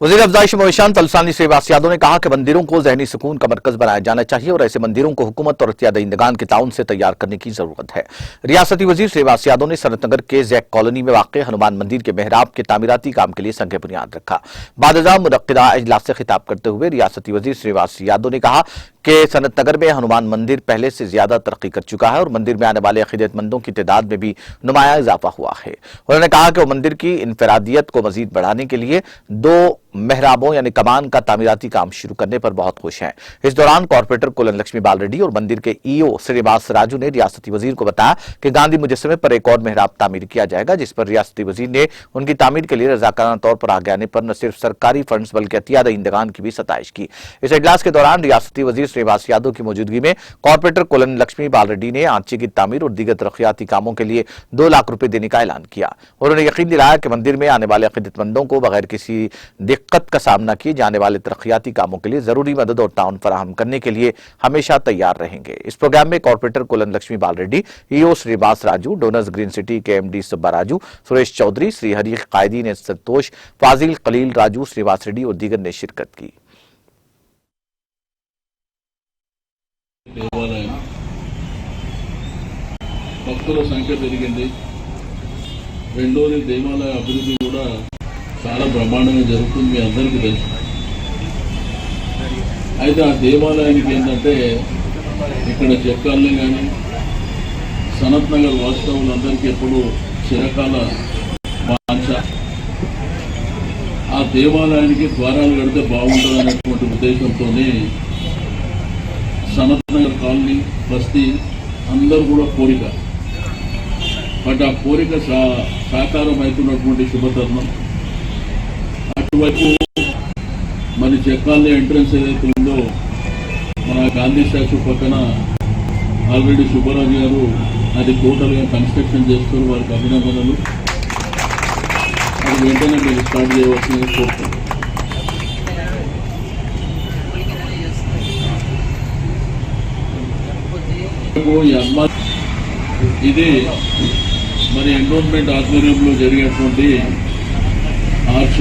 वज़ीर अफ़ज़ाइश मवेशियात तलसानी श्रीवास यादव ने कहा कि मंदिरों को ज़हनी सुकून का मरकज बनाया जाना चाहिए और ऐसे मंदिरों को हुकूमत और अतिया दहिंदगान के ताउन से तैयार करने की जरूरत है। रियासती वज़ीर श्रीवास यादव ने सनत नगर के जैक कॉलोनी में वाक़ हनुमान मंदिर के मेहराब के तामीराती काम के लिए संग बुनियाद रखा। बादशाह मुनक्किदा इजलास से खिताब करते हुए रियासती वज़ीर श्रीवास यादव ने कहा कि सनत नगर में हनुमान मंदिर पहले से ज्यादा तरक्की कर चुका है और मंदिर में आने वाले अक़ीदतमंदों की तादाद में भी नुमाया इजाफा हुआ है। उन्होंने कहा कि वो मंदिर की इनफरादियत को मजीद बढ़ाने के लिए 2 मेहराबों यानी कमान का तामीराती काम शुरू करने पर बहुत खुश हैं। इस दौरान कॉर्पोरेटर कुलन लक्ष्मी बाल रेड्डी और मंदिर के ईओ श्रीवास राजू ने रियासती वजीर को बताया कि गांधी मुजस्समे पर एक और मेहराब तामीर किया जाएगा, जिस पर रियासती वजीर ने उनकी तामीर के लिए रजाकाराना तौर पर आगे आने पर न सिर्फ सरकारी फंड्स बल्कि अतिया दहिंदगान की भी सताइश की। इस इजलास के दौरान रियासती वजीर श्रीवास यादव की मौजूदगी में कॉर्पोरेटर कुलन लक्ष्मी बाल रेड्डी ने आंची की तामीर और दीगर तरक्याती कामों के लिए 2 लाख रुपए देने का ऐलान किया। उन्होंने यकीन दिलाया कि मंदिर में आने वाले अक़ीदतमंदों को बगैर किसी दिक्कत का सामना किए जाने वाले तरक्याती कामों के लिए जरूरी मदद और ताउन फराहम करने के लिए हमेशा तैयार रहेंगे। इस प्रोग्राम में corporator Kulan Lakshmi Bal Reddy, EO Srivas Raju, donors green city के एमडी सुब्बा राजू, सुरेश चौधरी, श्रीहरि कायदीन संतोष, फाजिल खलील राजू, श्रीवास रेड्डी और दीगर ने शिरकत की। భక్తుల సంఖ్య పెరిగింది। రెండోది దేవాలయ అభివృద్ధి కూడా చాలా బ్రహ్మాండంగా జరుగుతుంది, మీ అందరికీ తెలుసు। అయితే ఆ దేవాలయానికి ఏంటంటే ఇక్కడ చెక్కాలని కానీ సనత్ నగర్ వాస్తవులందరికీ ఎప్పుడు చిరకాల వాంఛ ఆ దేవాలయానికి ద్వారాలు కడితే బాగుంటుంది అనేటువంటి ఉద్దేశంతోనే సనత్ నగర్ కాలనీ బస్తీ అందరూ కూడా కోరిక, బట్ ఆ కోరిక సాకారం అవుతున్నటువంటి శుభతరుణం। అటువైపు మన చెక్కాలని ఎంట్రన్స్ ఏదైతే ఉందో మన గాంధీ స్టాచ్యూ పక్కన ఆల్రెడీ సుబ్బరాజు గారు అది టోటల్గా కన్స్ట్రక్షన్ చేస్తారు, వారికి అభినందనలు। అది వెంటనే మీరు స్టార్ట్ చేయవలసింది కోరుతారు। ఇది మరి ఎండోన్మెంట్ ఆధ్వర్యంలో జరిగేటువంటి ఆర్చ్